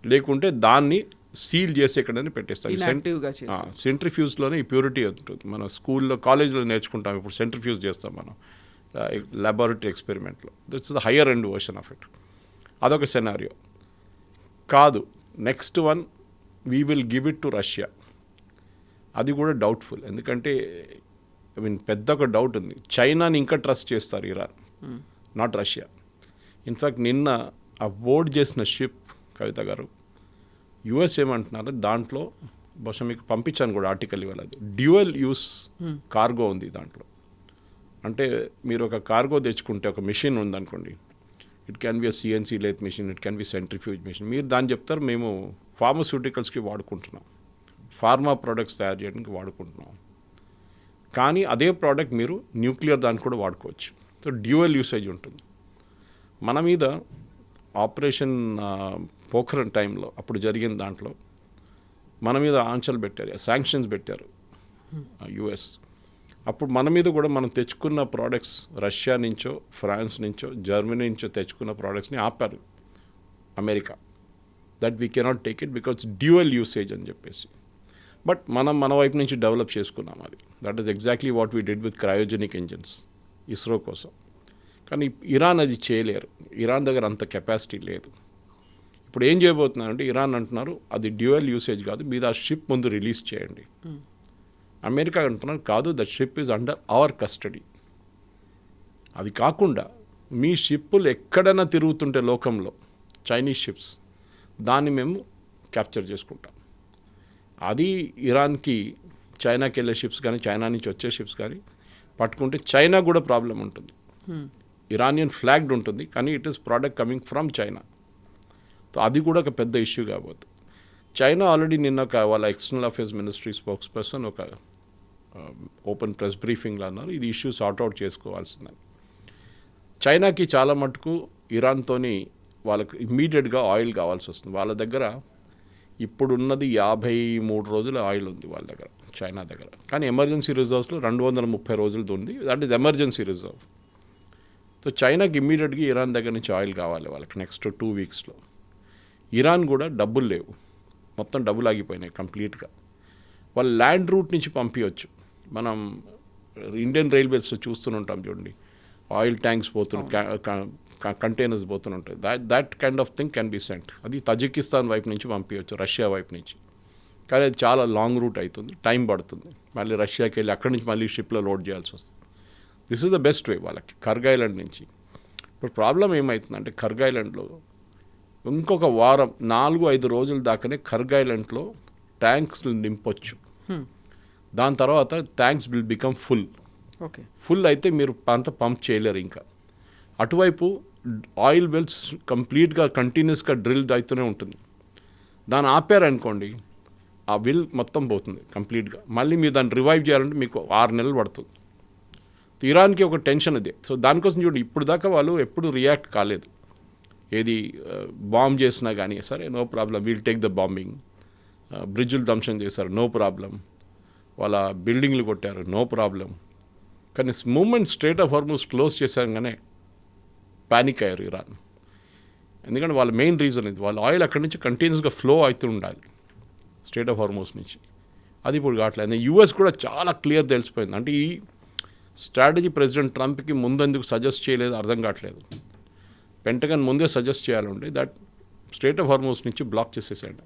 లేకుంటే దాన్ని సీల్ చేసి ఎక్కడైనా పెట్టేస్తాం. సెంట్రిఫ్యూజ్లోనే ఈ ప్యూరిటీ ఉంటుంది. మన స్కూల్లో కాలేజ్లో నేర్చుకుంటాం, ఇప్పుడు సెంట్రిఫ్యూజ్ చేస్తాం మనం లాబొరేటరీ ఎక్స్పెరిమెంట్లో. That's the higher end version of it. అదొక సెనారియో. కాదు, next one we will give it to Russia. అది కూడా డౌట్ఫుల్, ఎందుకంటే ఐ మీన్ పెద్ద ఒక డౌట్ ఉంది, చైనాని ఇంకా ట్రస్ట్ చేస్తారు ఇరాన్, నాట్ రష్యా. ఇన్ఫ్యాక్ట్ నిన్న ఆ బోర్డ్ చేసిన షిప్ కవిత గారు US ఏమంటున్నారు, దాంట్లో బహుశా మీకు పంపించాను కూడా ఆర్టికల్ ఇవాళ, అది డ్యూయల్ యూస్ కార్గో ఉంది దాంట్లో. అంటే మీరు ఒక కార్గో తెచ్చుకుంటే, ఒక మిషన్ ఉందనుకోండి, it can be CNC lathe machine, it can be centrifuge machine. మీరు దాన్ని చెప్తారు మేము ఫార్మస్యూటికల్స్కి వాడుకుంటున్నాం, ఫార్మా ప్రోడక్ట్స్ తయారు చేయడానికి వాడుకుంటున్నాం, కానీ అదే ప్రోడక్ట్ మీరు న్యూక్లియర్ దానికి కూడా వాడుకోవచ్చు. సో డ్యూయల్ యూసేజ్ ఉంటుంది. మన మీద ఆపరేషన్ పోఖరణ్ టైంలో అప్పుడు జరిగిన దాంట్లో మన మీద ఆంక్షలు పెట్టారు, శాంక్షన్స్ పెట్టారు US. అప్పుడు మన మీద కూడా మనం తెచ్చుకున్న ప్రోడక్ట్స్ రష్యా నుంచో, ఫ్రాన్స్ నుంచో, జర్మనీ నుంచో తెచ్చుకున్న ప్రోడక్ట్స్ని ఆపారు America, that we cannot take it because dual usage అని చెప్పేసి. బట్ మనం మన వైపు నుంచి డెవలప్ చేసుకున్నాం అది. That is exactly what we did with cryogenic engines ISRO కోసం. కానీ ఇరాన్ అది చేయలేరు, ఇరాన్ దగ్గర అంత కెపాసిటీ లేదు. ఇప్పుడు ఏం చేయబోతున్నారంటే ఇరాన్ అంటున్నారు అది డ్యూయల్ యూసేజ్ కాదు, మీరు ఆ షిప్ ముందు రిలీజ్ చేయండి. అమెరికా అంటున్నారు కాదు, that ship is under hour custody. అది కాకుండా మీ షిప్పులు ఎక్కడైనా తిరుగుతుంటే లోకంలో చైనీస్ షిప్స్, దాన్ని మేము క్యాప్చర్ చేసుకుంటాం. అది ఇరాన్కి చైనాకి వెళ్ళే షిప్స్ కానీ, చైనా నుంచి వచ్చే షిప్స్ కానీ పట్టుకుంటే చైనా కూడా ప్రాబ్లం ఉంటుంది. ఇరానియన్ ఫ్లాగ్డ్ ఉంటుంది, కానీ it is product coming from China. So అది కూడా ఒక పెద్ద ఇష్యూ కాబోతుంది. చైనా ఆల్రెడీ నిన్న వాళ్ళ external affairs ministry spokes person ఒక ఓపెన్ ప్రెస్ బ్రీఫింగ్లో అన్నారు, ఇది ఇష్యూ సార్ట్అవుట్ చేసుకోవాల్సిందని. చైనాకి చాలా మటుకు ఇరాన్తోని వాళ్ళకి ఇమ్మీడియట్గా ఆయిల్ కావాల్సి వస్తుంది. వాళ్ళ దగ్గర ఇప్పుడున్నది 53 రోజుల ఆయిల్ ఉంది వాళ్ళ దగ్గర, చైనా దగ్గర. కానీ ఎమర్జెన్సీ రిజర్వ్స్లో 230 రోజులది ఉంది. That is emergency reserve. So చైనాకి ఇమ్మీడియట్గా ఇరాన్ దగ్గర నుంచి ఆయిల్ కావాలి వాళ్ళకి నెక్స్ట్ 2 వీక్స్లో. ఇరాన్ కూడా డబ్బులు లేవు, మొత్తం డబ్బులు ఆగిపోయినాయి కంప్లీట్గా. వాళ్ళు ల్యాండ్ రూట్ నుంచి పంపించవచ్చు. మనం ఇండియన్ రైల్వేస్లో చూస్తుంటాం చూడండి, ఆయిల్ ట్యాంక్స్ కంటైనర్స్ పోతుంటాయి. That kind of thing can be sent. అది తజికిస్తాన్ వైపు నుంచి పంపించవచ్చు, రష్యా వైపు నుంచి. కానీ అది చాలా లాంగ్ రూట్ అవుతుంది, టైం పడుతుంది. మళ్ళీ రష్యాకి వెళ్ళి అక్కడి నుంచి మళ్ళీ షిప్లో లోడ్ చేయాల్సి వస్తుంది. This is the best way వాళ్ళకి కర్గ్ ఐలాండ్ నుంచి. ఇప్పుడు ప్రాబ్లం ఏమవుతుందంటే కర్గ్ ఐలాండ్లో ఇంకొక వారం 4-5 రోజుల దాకానే కర్గ్ ఐలాండ్లో ట్యాంక్స్ నింపొచ్చు. దాని తర్వాత tanks will become full. Okay, full అయితే మీరు పంప్ చేయలేరు ఇంకా. అటువైపు ఆయిల్ వెల్స్ కంప్లీట్గా కంటిన్యూస్గా డ్రిల్డ్ అవుతూనే ఉంటుంది. దాన్ని ఆపారనుకోండి, ఆ విల్ మొత్తం పోతుంది కంప్లీట్గా. మళ్ళీ మీరు దాన్ని రివైవ్ చేయాలంటే మీకు 6 నెలలు పడుతుంది. ఇరాన్కి ఒక టెన్షన్ అదే. సో దానికోసం చూడండి, ఇప్పుడు దాకా వాళ్ళు ఎప్పుడు రియాక్ట్ కాలేదు. ఏది బాంబ్ చేసినా కానీ సరే no problem, we'll take the bombing. బ్రిడ్జులు ధ్వంసం చేశారు, నో ప్రాబ్లం. వాళ్ళ బిల్డింగ్లు కొట్టారు, నో ప్రాబ్లం. కానీ moment strait of Hormuz close చేశాగానే పానిక్ అయ్యారు ఇరాన్. ఎందుకంటే వాళ్ళ మెయిన్ రీజన్ ఇది, వాళ్ళ ఆయిల్ అక్కడి నుంచి కంటిన్యూస్గా ఫ్లో అవుతూ ఉండాలి స్ట్రైట్ ఆఫ్ హార్మోస్ నుంచి. అది ఇప్పుడు కావట్లేదు. యూఎస్ కూడా చాలా క్లియర్ తెలిసిపోయింది. అంటే ఈ స్ట్రాటజీ ప్రెసిడెంట్ ట్రంప్కి ముందెందుకు సజెస్ట్ చేయలేదు అర్థం కావట్లేదు. పెంటగన్ ముందే సజెస్ట్ చేయాలండి దట్ స్ట్రైట్ ఆఫ్ హార్మోస్ నుంచి బ్లాక్ చేసేసేయండి.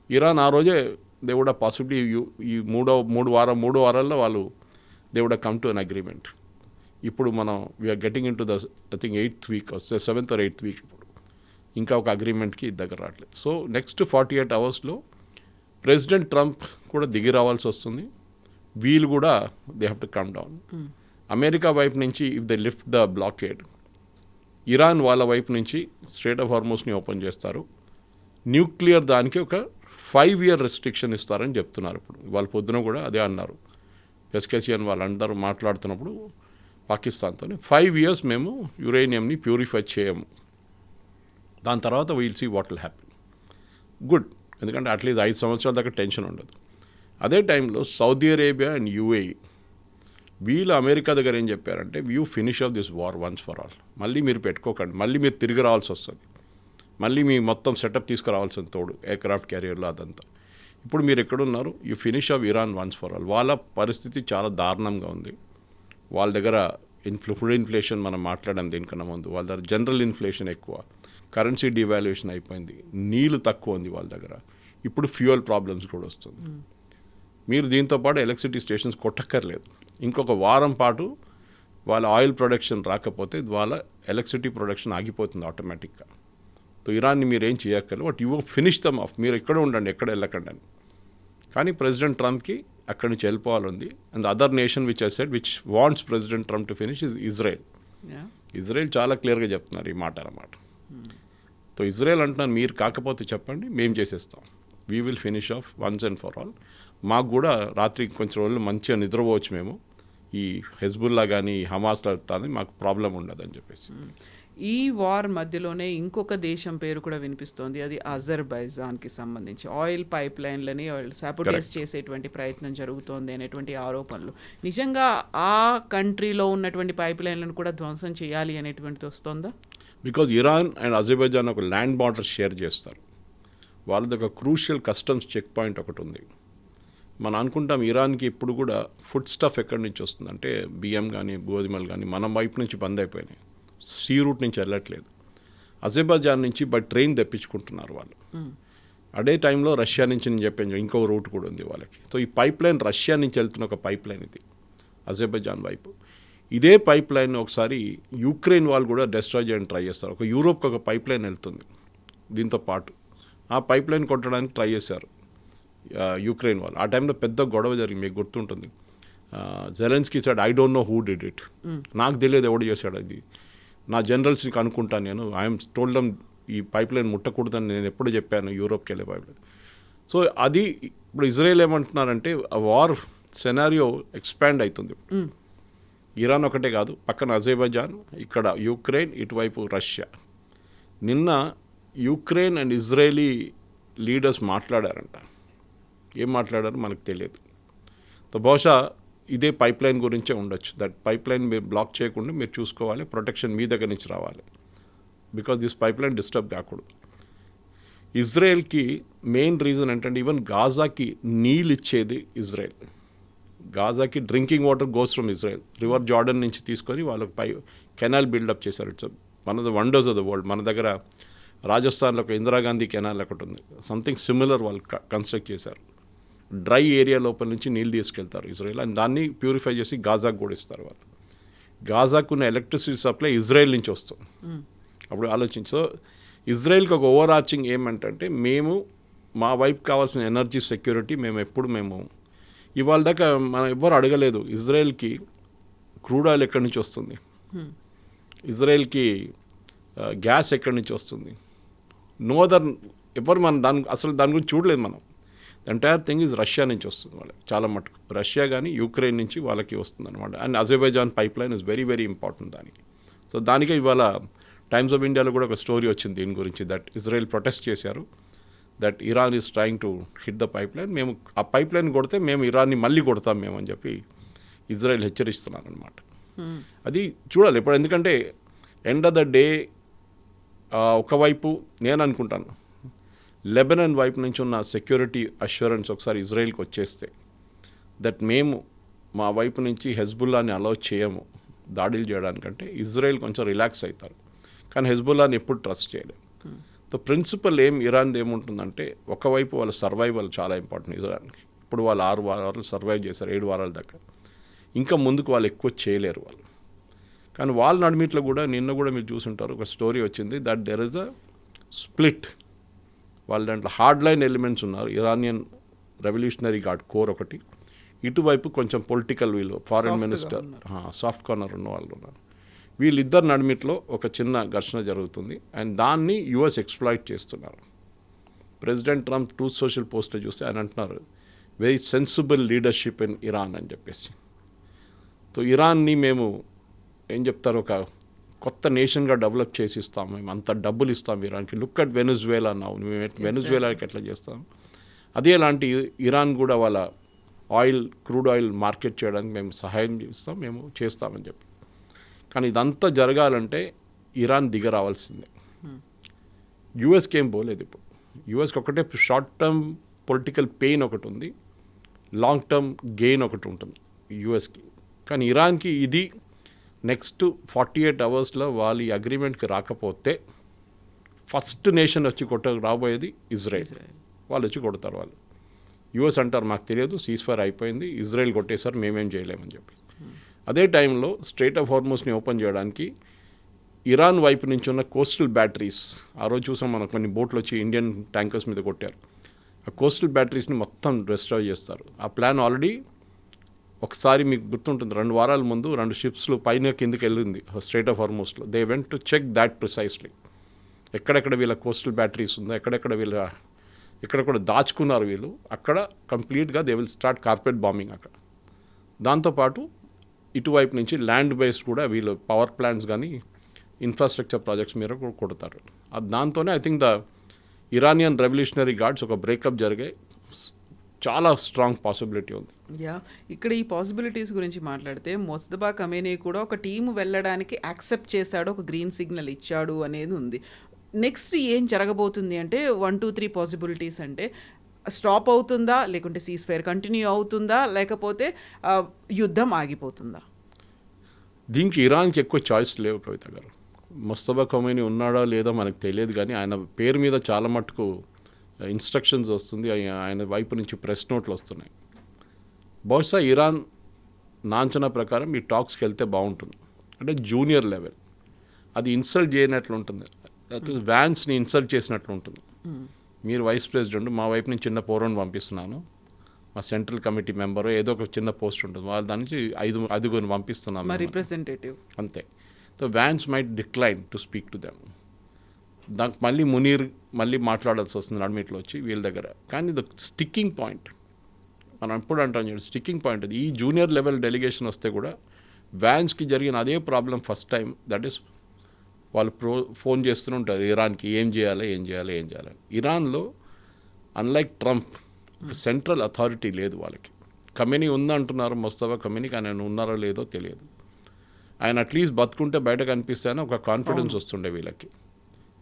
ఇరాన్ ఆ రోజే దే వుడ్ పాసిబిలిటీ ఈ మూడు వారాల్లో వాళ్ళు they would come to an agreement. ఇప్పుడు మనం we are getting into the I think 8th week, 7th or 8th week. ఇప్పుడు ఇంకా ఒక అగ్రిమెంట్కి దగ్గర రావట్లేదు. సో నెక్స్ట్ 48 అవర్స్లో ప్రెసిడెంట్ ట్రంప్ కూడా దిగి రావాల్సి వస్తుంది. వీళ్ళు కూడా they have to come down. America వైపు నుంచి if they lift the blockade, Iran వాళ్ళ వైపు నుంచి స్ట్రైట్ ఆఫ్ హార్మోస్ని ఓపెన్ చేస్తారు. న్యూక్లియర్ దానికి ఒక 5 year రెస్ట్రిక్షన్ ఇస్తారని చెప్తున్నారు. ఇప్పుడు వాళ్ళ పొద్దున కూడా అదే అన్నారు. పెస్కెసియన్ వాళ్ళందరూ మాట్లాడుతున్నప్పుడు పాకిస్తాన్తో 5 years మేము యురేనియంని ప్యూరిఫై చేయము, దాని తర్వాత we'll see what will happy. Good, ఎందుకంటే అట్లీస్ట్ 5 సంవత్సరాల దాకా టెన్షన్ ఉండదు. అదే టైంలో సౌదీ అరేబియా అండ్ యూఏఈ వీళ్ళు అమెరికా దగ్గర ఏం చెప్పారంటే you finish off this war once for all. మళ్ళీ మీరు పెట్టుకోకండి, మళ్ళీ మీరు తిరిగి రావాల్సి వస్తుంది, మళ్ళీ మీ మొత్తం సెటప్ తీసుకురావాల్సిన తోడు ఎయిర్క్రాఫ్ట్ క్యారియర్లో అదంతా. ఇప్పుడు మీరు ఎక్కడున్నారు, you finish off Iran once for all. వాళ్ళ పరిస్థితి చాలా దారుణంగా ఉంది. వాళ్ళ దగ్గర ఫుడ్ ఇన్ఫ్లేషన్ మనం మాట్లాడాం దీనికన్నా ముందు. వాళ్ళ దగ్గర జనరల్ ఇన్ఫ్లేషన్ ఎక్కువ, కరెన్సీ డివాల్యుయేషన్ అయిపోయింది, నీళ్ళు తక్కువ ఉంది వాళ్ళ దగ్గర. ఇప్పుడు ఫ్యూయల్ ప్రాబ్లమ్స్ కూడా వస్తుంది. మీరు దీంతోపాటు ఎలక్ట్రిసిటీ స్టేషన్స్ కొట్టక్కర్లేదు. ఇంకొక వారం పాటు వాళ్ళ ఆయిల్ ప్రొడక్షన్ రాకపోతే వాళ్ళ ఎలక్ట్రిసిటీ ప్రొడక్షన్ ఆగిపోతుంది ఆటోమేటిక్గా. సో ఇరాన్ని మీరు ఏం చేయక్కర్లేదు, but you finish them off. మీరు ఎక్కడ ఉండండి, ఎక్కడ వెళ్ళకండి అని. కానీ ప్రెసిడెంట్ ట్రంప్కి అక్కడి నుంచి వెళ్ళిపోవాలంది. And other nation which I said which wants president Trump to finish is Israel. Israel చాలా క్లియర్గా చెప్తున్నారు ఈ మాట అన్నమాట. సో ఇజ్రాయెల్ అంటున్నారు, మీరు కాకపోతే చెప్పండి, మేము చేసేస్తాం. We will finish off once and for all. మాకు కూడా రాత్రి కొంచెం రోజులు మంచిగా నిద్రపోవచ్చు, మేము ఈ హెజ్బుల్లా కానీ హమాస్లా కానీ మాకు ప్రాబ్లం ఉండదని చెప్పేసి. ఈ వార్ మధ్యలోనే ఇంకొక దేశం పేరు కూడా వినిపిస్తోంది, అది అజర్బైజాన్కి సంబంధించి ఆయిల్ పైప్ లైన్లని సాబోటేజ్ చేసేటువంటి ప్రయత్నం జరుగుతోంది అనేటువంటి ఆరోపణలు. నిజంగా ఆ కంట్రీలో ఉన్నటువంటి పైప్ లైన్లను కూడా ధ్వంసం చేయాలి అనేటువంటిది వస్తుందా? బికాజ్ ఇరాన్ అండ్ అజర్బైజాన్ ఒక ల్యాండ్ బార్డర్ షేర్ చేస్తారు. వాళ్ళది ఒక క్రూషియల్ కస్టమ్స్ చెక్ పాయింట్ ఒకటి ఉంది. మనం అనుకుంటాం ఇరాన్కి ఇప్పుడు కూడా ఫుడ్ స్టఫ్ ఎక్కడి నుంచి వస్తుంది అంటే బియ్యం కానీ గోధుమలు కానీ మన వైపు నుంచి బంద్ అయిపోయినాయి, సీ రూట్ నుంచి వెళ్ళట్లేదు. అజర్బైజాన్ నుంచి బై ట్రైన్ తెప్పించుకుంటున్నారు వాళ్ళు. అదే టైంలో రష్యా నుంచి నేను చెప్పాను ఇంకో రూట్ కూడా ఉంది వాళ్ళకి. సో ఈ పైప్ లైన్ రష్యా నుంచి వెళ్తున్న ఒక పైప్ లైన్ ఇది అజర్బైజాన్ వైపు. ఇదే పైప్ లైన్ ఒకసారి యుక్రెయిన్ వాళ్ళు కూడా డెస్ట్రాయ్ చేయడానికి ట్రై చేస్తారు. ఒక యూరోప్కి ఒక పైప్ లైన్ వెళ్తుంది దీంతో పాటు. ఆ పైప్ లైన్ కొట్టడానికి ట్రై చేశారు యుక్రెయిన్ వాళ్ళు. ఆ టైంలో పెద్ద గొడవ జరిగింది, మీకు గుర్తుంటుంది. Zelensky side I don't know who did it, నాకు తెలియదు ఎవడు చేశాడు అది, నా జనరల్స్ని కనుక్కుంటాను నేను, ఐఎమ్ టోల్డ్ ఈ పైప్ లైన్ ముట్టకూడదని నేను ఎప్పుడు చెప్పాను యూరోప్కి వెళ్ళే పైప్ లైన్. సో అది ఇప్పుడు ఇజ్రాయెల్ ఏమంటున్నారంటే ఆ వార్ సెనారియో ఎక్స్పాండ్ అవుతుంది. ఇరాన్ ఒకటే కాదు, పక్కన అజర్బైజాన్, ఇక్కడ యుక్రెయిన్, ఇటువైపు రష్యా. నిన్న యుక్రెయిన్ అండ్ ఇజ్రాయేలీ లీడర్స్ మాట్లాడారంట. ఏం మాట్లాడారో మనకు తెలియదు. సో బహుశా ఇదే పైప్ లైన్ గురించే ఉండొచ్చు. దట్ పైప్ లైన్ మీరు బ్లాక్ చేయకుండా మీరు చూసుకోవాలి, ప్రొటెక్షన్ మీ దగ్గర నుంచి రావాలి. Because this pipe line disturb కాకూడదు. ఇజ్రాయెల్కి మెయిన్ రీజన్ ఏంటంటే ఈవెన్ గాజాకి నీళ్ళు ఇచ్చేది Israel. గాజాకి drinking water goes from Israel. River Jordan నుంచి తీసుకొని వాళ్ళకి కెనాల్ బిల్డప్ చేశారు. It's one of the wonders of the world. మన దగ్గర రాజస్థాన్లో ఒక ఇందిరాగాంధీ కెనాల్ ఒకటి ఉంది. సంథింగ్ సిమిలర్ వాళ్ళు కన్స్ట్రక్ట్ చేశారు. డ్రై ఏరియా లోపల నుంచి నీళ్ళు తీసుకెళ్తారు ఇజ్రాయెల్, అండ్ దాన్ని ప్యూరిఫై చేసి గాజాకు కూడా ఇస్తారు వాళ్ళు. గాజాకు ఉన్న ఎలక్ట్రిసిటీ సప్లై ఇజ్రాయెల్ నుంచి వస్తుంది. అప్పుడు ఆలోచించి, సో ఇజ్రాయెల్కి ఒక ఓవర్ ఆర్చింగ్ ఏమంటే మేము మా వైపు కావాల్సిన ఎనర్జీ సెక్యూరిటీ మేము ఇవాళ దాకా మనం ఎవ్వరు అడగలేదు ఇజ్రాయెల్కి క్రూడ్ ఆయిల్ ఎక్కడి నుంచి వస్తుంది, ఇజ్రాయెల్కి గ్యాస్ ఎక్కడి నుంచి వస్తుంది. నో అదర్ ఎవరు మనం దాని గురించి చూడలేదు. మనం ఎంటైర్ థింగ్ ఈజ్ రష్యా నుంచి వస్తుంది వాళ్ళకి చాలా మటుకు. రష్యా కానీ యుక్రెయిన్ నుంచి వాళ్ళకి వస్తుంది అనమాట. And Azerbaijan pipe line is very very important దానికి. సో దానికే ఇవాళ టైమ్స్ ఆఫ్ ఇండియాలో కూడా ఒక స్టోరీ వచ్చింది దీని గురించి. దట్ ఇజ్రాయెల్ ప్రొటెస్ట్ చేశారు, that Iran is trying to hit the pipe line. మేము ఆ పైప్ లైన్ కొడితే మేము ఇరాన్ని మళ్ళీ కొడతాం మేము అని చెప్పి ఇజ్రాయెల్ హెచ్చరిస్తున్నారు అనమాట. అది చూడాలి ఇప్పుడు. ఎందుకంటే ఎండ్ ఆఫ్ ద డే ఒకవైపు నేను అనుకుంటాను లెబనాన్ వైపు నుంచి ఉన్న సెక్యూరిటీ అష్యూరెన్స్ ఒకసారి ఇజ్రాయెల్కి వచ్చేస్తే, దట్ మేము మా వైపు నుంచి హెజ్బుల్లాని అలౌ చేయము దాడులు చేయడానికంటే ఇజ్రాయెల్ కొంచెం రిలాక్స్ అవుతారు. కానీ హెజ్బుల్లాని ఎప్పుడు ట్రస్ట్ చేయలేము. ద ప్రిన్సిపల్ ఇరాన్ది ఏముంటుందంటే, ఒకవైపు వాళ్ళ సర్వైవల్ చాలా ఇంపార్టెంట్ ఇజ్రాయెల్కి. ఇప్పుడు వాళ్ళు 6 వారాలు సర్వైవ్ చేశారు, 7 వారాల దాకా. ఇంకా ముందుకు వాళ్ళు ఎక్కువ చేయలేరు వాళ్ళు. కానీ వాళ్ళ నడిమిట్లో కూడా నిన్న కూడా మీరు చూసుంటారు, ఒక స్టోరీ వచ్చింది that there is a split. వాళ్ళ దాంట్లో హార్డ్ లైన్ ఎలిమెంట్స్ ఉన్నారు. ఇరానియన్ రెవల్యూషనరీ గార్డ్ కోర్ ఒకటి, ఇటువైపు కొంచెం పొలిటికల్ వీళ్ళు ఫారిన్ మినిస్టర్ సాఫ్ట్ కార్నర్ ఉన్న వాళ్ళు ఉన్నారు. వీళ్ళిద్దరు నడిమిట్లో ఒక చిన్న ఘర్షణ జరుగుతుంది, అండ్ దాన్ని యుఎస్ ఎక్స్ప్లాయిట్ చేస్తున్నారు. ప్రెసిడెంట్ ట్రంప్ ట్రూత్ సోషల్ పోస్ట్లో చూస్తే ఆయన అంటున్నారు very sensible leadership in Iran అని చెప్పేసి. సో ఇరాన్ని మేము ఏం చెప్తారు, ఒక కొత్త నేషన్గా డెవలప్ చేసి ఇస్తాం, మేము అంత డబ్బులు ఇస్తాం ఇరాన్కి. లుక్ అట్ వెనుజువేలా అన్నావు, మేము వెనుజువేలాకి ఎట్లా చేస్తాం, అదే లాంటి ఇరాన్ కూడా వాళ్ళ క్రూడ్ ఆయిల్ మార్కెట్ చేయడానికి మేము సహాయం చేస్తాం, మేము చేస్తామని చెప్పి. కానీ ఇదంతా జరగాలంటే ఇరాన్ దిగరావాల్సిందే. యుఎస్కి ఏం పోలేదు ఇప్పుడు. యుఎస్కి ఒకటే షార్ట్ టర్మ్ పొలిటికల్ పెయిన్ ఒకటి ఉంది, లాంగ్ టర్మ్ గెయిన్ ఒకటి ఉంటుంది యుఎస్కి. కానీ ఇరాన్కి ఇది నెక్స్ట్ 48 అవర్స్లో వాళ్ళు ఈ అగ్రిమెంట్కి రాకపోతే ఫస్ట్ నేషన్ వచ్చి రాబోయేది ఇజ్రాయెల్. వాళ్ళు వచ్చి కొడతారు. వాళ్ళు యుఎస్ అంటారు మాకు తెలియదు, సీజ్ఫైర్ అయిపోయింది, ఇజ్రాయెల్ కొట్టేశారు, మేమేం చేయలేమని చెప్పి. అదే టైంలో స్ట్రెయిట్ ఆఫ్ హార్మోస్ని ఓపెన్ చేయడానికి ఇరాన్ వైపు నుంచి ఉన్న కోస్టల్ బ్యాటరీస్, ఆ రోజు చూసాం మనం కొన్ని బోట్లు వచ్చి ఇండియన్ ట్యాంకర్స్ మీద కొట్టారు. ఆ కోస్టల్ బ్యాటరీస్ని మొత్తం డిస్ట్రాయ్ చేస్తారు. ఆ ప్లాన్ ఆల్రెడీ ఒకసారి మీకు గుర్తుంటుంది, 2 వారాల ముందు 2 షిప్స్లు పైన కిందకి వెళ్ళింది స్ట్రెయిట్ ఆఫ్ హార్మోస్లో. They went to check that precisely. ఎక్కడెక్కడ వీళ్ళ కోస్టల్ బ్యాటరీస్ ఉందో, ఎక్కడెక్కడ దాచుకున్నారు వీళ్ళు, అక్కడ కంప్లీట్గా they will start carpet bombing అక్కడ. దాంతోపాటు ఇటువైపు నుంచి ల్యాండ్ బేస్డ్ కూడా వీళ్ళు పవర్ ప్లాంట్స్ కానీ ఇన్ఫ్రాస్ట్రక్చర్ ప్రాజెక్ట్స్ మీద కూడా కొడతారు. దాంతోనే I think the Iranian revolutionary guards ఒక బ్రేకప్ జరిగాయి. చాలా స్ట్రాంగ్ పాసిబిలిటీ ఉంది. ఇక్కడ ఈ పాసిబిలిటీస్ గురించి మాట్లాడితే మొస్తఫా ఖమేనీ కూడా ఒక టీము వెళ్ళడానికి యాక్సెప్ట్ చేశాడు, ఒక గ్రీన్ సిగ్నల్ ఇచ్చాడు అనేది ఉంది. నెక్స్ట్ ఏం జరగబోతుంది అంటే 1, 2, 3 పాసిబిలిటీస్ అంటే స్టాప్ అవుతుందా, లేకుంటే సీజ్ ఫైర్ కంటిన్యూ అవుతుందా, లేకపోతే యుద్ధం ఆగిపోతుందా? దీనికి ఇరాన్కి ఎక్కువ చాయిస్ లేవు కవిత గారు. మొస్తఫా ఖమేనీ ఉన్నాడా లేదా మనకు తెలియదు, కానీ ఆయన పేరు మీద చాలా మటుకు ఇన్స్ట్రక్షన్స్ వస్తుంది, ఆయన వైపు నుంచి ప్రెస్ నోట్లు వస్తున్నాయి. బహుశా ఇరాన్ నాంచనా ప్రకారం ఈ టాక్స్కి వెళ్తే బాగుంటుంది. అంటే జూనియర్ లెవెల్, అది ఇన్సల్ట్ చేయనట్లు ఉంటుంది, వ్యాన్స్ని ఇన్సల్ట్ చేసినట్లు ఉంటుంది. మీరు వైస్ ప్రెసిడెంట్, మా వైపు నుంచి చిన్న పోరాన్ని పంపిస్తున్నాను, మా సెంట్రల్ కమిటీ మెంబర్ ఏదో ఒక చిన్న పోస్ట్ ఉంటుంది, వాళ్ళ దాని నుంచి 5 పంపిస్తున్నాము రిప్రజెంటేటివ్ అంతే. So Vance might decline to speak to them. దానికి మళ్ళీ మునీర్ మాట్లాడాల్సి వస్తుంది నడిమిట్లో వచ్చి వీళ్ళ దగ్గర. కానీ ద స్టిక్కింగ్ పాయింట్, మనం ఎప్పుడు అంటాం చూడండి, స్టిక్కింగ్ పాయింట్ అది. ఈ జూనియర్ లెవెల్ డెలిగేషన్ వస్తే కూడా వ్యాన్స్కి జరిగిన అదే problem first time. That is వాళ్ళు ఫోన్ చేస్తూనే ఉంటారు ఇరాన్కి, ఏం చేయాలి. ఇరాన్లో అన్లైక్ ట్రంప్ సెంట్రల్ అథారిటీ లేదు వాళ్ళకి. ఖమేనీ ఉందంటున్నారు, ముస్తఫా ఖమేనీ, కానీ ఆయన ఉన్నారో లేదో తెలియదు. ఆయన అట్లీస్ట్ బతుకుంటే బయట కనిపిస్తే అని ఒక కాన్ఫిడెన్స్ వస్తుండే వీళ్ళకి.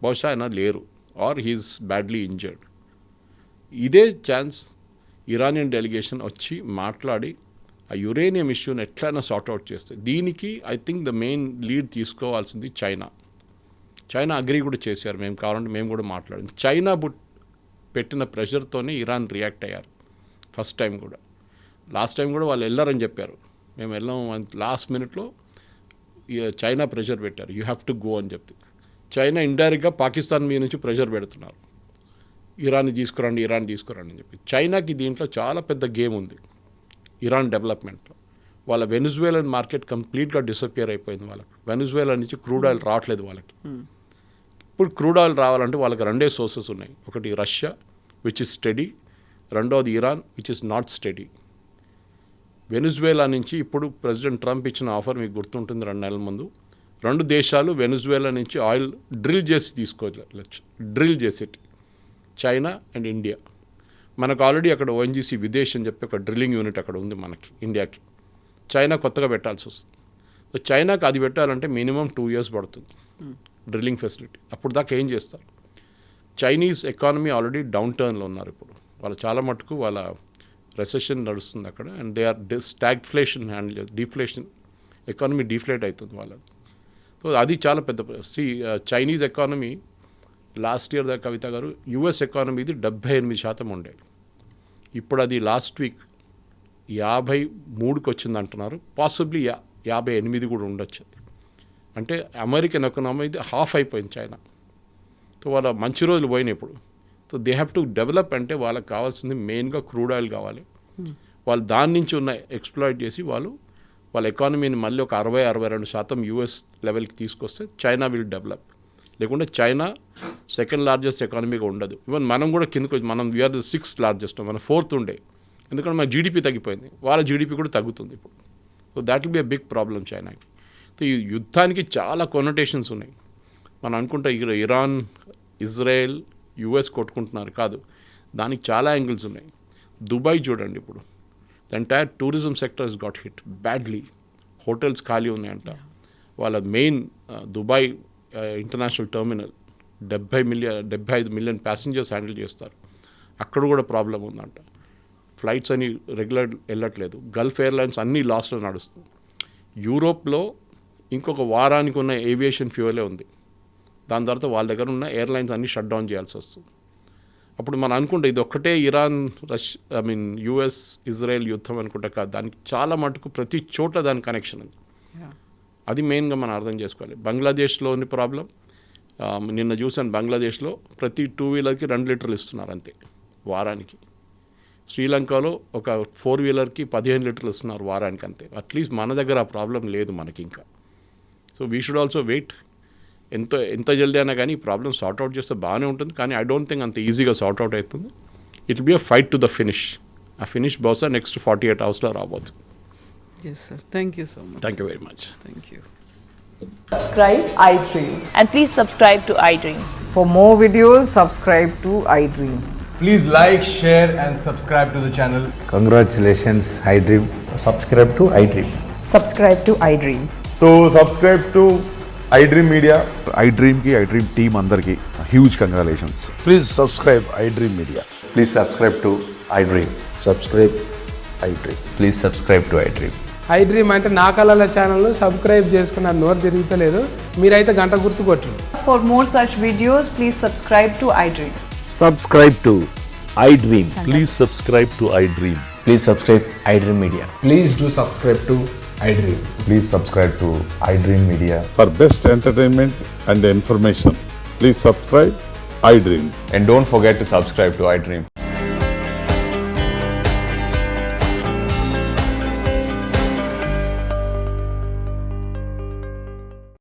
బహుశా ఆయన లేరు, ఆర్ హీఈస్ బ్యాడ్లీ ఇంజర్డ్. ఇదే ఛాన్స్ ఇరానియన్ డెలిగేషన్ వచ్చి మాట్లాడి ఆ యురేనియం ఇష్యూని ఎట్లయినా సార్ట్అవుట్ చేస్తే. దీనికి I think the main lead తీసుకోవాల్సింది చైనా. చైనా అగ్రీ కూడా చేశారు, మేము కావాలంటే మేము కూడా మాట్లాడింది. చైనా పెట్టిన ప్రెషర్తోనే ఇరాన్ రియాక్ట్ అయ్యారు ఫస్ట్ టైం కూడా. లాస్ట్ టైం కూడా వాళ్ళు వెళ్ళారని చెప్పారు, మేము వెళ్ళాం. లాస్ట్ మినిట్లో చైనా ప్రెషర్ పెట్టారు, యూ హ్యావ్ టు గో అని చెప్తే. చైనా ఇండైరెక్ట్గా పాకిస్తాన్ మీద నుంచి ప్రెషర్ పెడుతున్నారు, ఇరాన్ని తీసుకురండి అని చెప్పి. చైనాకి దీంట్లో చాలా పెద్ద గేమ్ ఉంది ఇరాన్ డెవలప్మెంట్లో. వాళ్ళ వెనిజువేలన్ మార్కెట్ కంప్లీట్గా డిసపియర్ అయిపోయింది. వాళ్ళకి వెనిజువేలా నుంచి క్రూడ్ ఆయిల్ రావట్లేదు వాళ్ళకి. ఇప్పుడు క్రూడ్ ఆయిల్ రావాలంటే వాళ్ళకి రెండే సోర్సెస్ ఉన్నాయి, ఒకటి రష్యా విచ్ ఇస్ స్టడీ, రెండోది Iran which is not study. Venezuela నుంచి ఇప్పుడు ప్రెసిడెంట్ ట్రంప్ ఇచ్చిన ఆఫర్ మీకు గుర్తుంటుంది, 2 నెలల ముందు 2 దేశాలు వెనిజువేలా నుంచి ఆయిల్ డ్రిల్ చేసి తీసుకోవచ్చు, డ్రిల్ చేసేటి, చైనా అండ్ ఇండియా. మనకు ఆల్రెడీ అక్కడ ఓఎన్జీసీ విదేశ్ అని చెప్పి ఒక డ్రిల్లింగ్ యూనిట్ అక్కడ ఉంది మనకి ఇండియాకి. చైనా కొత్తగా పెట్టాల్సి వస్తుంది. సో చైనాకి అది పెట్టాలంటే మినిమం 2 years పడుతుంది డ్రిల్లింగ్ ఫెసిలిటీ. అప్పుడు దాకా ఏం చేస్తారు? చైనీస్ ఎకానమీ ఆల్రెడీ డౌన్ టర్న్లో ఉన్నారు ఇప్పుడు. వాళ్ళు చాలా మటుకు వాళ్ళ రెసెషన్ నడుస్తుంది అక్కడ, and they are stagflation handle, deflation, economy deflate అవుతుంది వాళ్ళది. సో అది చాలా పెద్ద చైనీస్ ఎకానమీ లాస్ట్ ఇయర్ దాకా కవిత గారు యుఎస్ ఎకానమీది 78% ఉండేది. ఇప్పుడు అది లాస్ట్ వీక్ 53కి వచ్చింది అంటున్నారు, పాసిబ్లీ 58 కూడా ఉండొచ్చు. అంటే అమెరికన్ ఎకానమీది హాఫ్ అయిపోయింది చైనా. సో వాళ్ళ మంచి రోజులు పోయినాయి ఇప్పుడు. So they have to develop. అంటే వాళ్ళకి కావాల్సింది మెయిన్గా క్రూడ్ ఆయిల్ కావాలి. వాళ్ళు దాని నుంచి ఉన్న ఎక్స్ప్లాయిట్ చేసి వాళ్ళ ఎకానమీని మళ్ళీ ఒక 60-62% యూఎస్ లెవెల్కి తీసుకొస్తే చైనా విల్ డెవలప్. లేకుంటే చైనా సెకండ్ లార్జెస్ట్ ఎకానమీగా ఉండదు. ఈవెన్ మనం కూడా కిందకి వచ్చి, మనం వీఆర్ ద 6th లార్జెస్ట్, మన 4th ఉండే. ఎందుకంటే మన జీడిపి తగ్గిపోయింది, వాళ్ళ జీడిపి కూడా తగ్గుతుంది ఇప్పుడు. So that will be a big problem చైనాకి. సో ఈ యుద్ధానికి చాలా కొనోటేషన్స్ ఉన్నాయి. మనం అనుకుంటే ఇరాన్, ఇజ్రాయెల్, యుఎస్ కొట్టుకుంటున్నారు కాదు, దానికి చాలా యాంగిల్స్ ఉన్నాయి. దుబాయ్ చూడండి, ఇప్పుడు the entire tourism sector is got hit badly. Hotels ఖాళీ ఉన్నాయంట. వాళ్ళ main Dubai international terminal 75 million passengers handle చేస్తారు, అక్కడ కూడా ప్రాబ్లం ఉందంట. ఫ్లైట్స్ అని రెగ్యులర్ వెళ్ళట్లేదు. గల్ఫ్ ఎయిర్లైన్స్ అన్నీ లాస్లో నడుస్తుంది. యూరోప్లో ఇంకొక వారానికి ఉన్న ఏవియేషన్ ఫ్యూయలే ఉంది. దాని తర్వాత వాళ్ళ దగ్గర ఉన్న ఎయిర్లైన్స్ అన్నీ షట్ డౌన్ చేయాల్సి వస్తుంది. అప్పుడు మనం అనుకుంటే ఇది ఒక్కటే ఇరాన్ యుఎస్ ఇజ్రాయెల్ యుద్ధం అనుకుంటే కాదు, దానికి చాలా మటుకు ప్రతి చోట దాని కనెక్షన్ ఉంది. అది మెయిన్గా మనం అర్థం చేసుకోవాలి. బంగ్లాదేశ్లో ఉన్న ప్రాబ్లం, నిన్న చూసాను, బంగ్లాదేశ్లో ప్రతి 2 వీలర్కి 2 లీటర్లు ఇస్తున్నారు అంతే వారానికి. శ్రీలంకలో ఒక 4 వీలర్కి 15 లీటర్లు ఇస్తున్నారు వారానికి అంతే. అట్లీస్ట్ మన దగ్గర ఆ ప్రాబ్లం లేదు మనకి ఇంకా. So we should also wait. ఎంత జల్దీ అయినా కానీ ఈ ప్రాబ్లమ్ సార్ట్అవుట్ చేస్తే బాగానే ఉంటుంది, కానీ ఐ డోంట్ థింక్ అంత ఈజీగా సార్ట్అవుట్ అవుతుంది. It will be a fight to the finish. ఆ ఫినిష్ బహుశా నెక్స్ట్ 48 hours రాబోతుంది. Yes, sir. Thank you so much. Thank you very much. Thank you. Subscribe iDreams. And please subscribe to iDream. For more videos, subscribe to iDream. Please like, share and subscribe to the channel. Congratulations, iDream. Subscribe to iDream. Subscribe to iDream. So subscribe to iDream Media. iDream ki iDream team andarki huge congratulations. Please subscribe iDream Media. Please subscribe to iDream. Subscribe iDream. Please subscribe to iDream. iDream అంటే నా కళల channel subscribe చేసుకున్న నోరు తిరుగుతలేదు, మీరైతే గంట గుర్తు కొట్టండి. For more such videos, please subscribe to iDream. Subscribe to iDream. Please subscribe to iDream. Please subscribe iDream Media. Please do subscribe to iDream. Please subscribe to iDream Media. For best entertainment and information, please subscribe iDream. And don't forget to subscribe to iDream.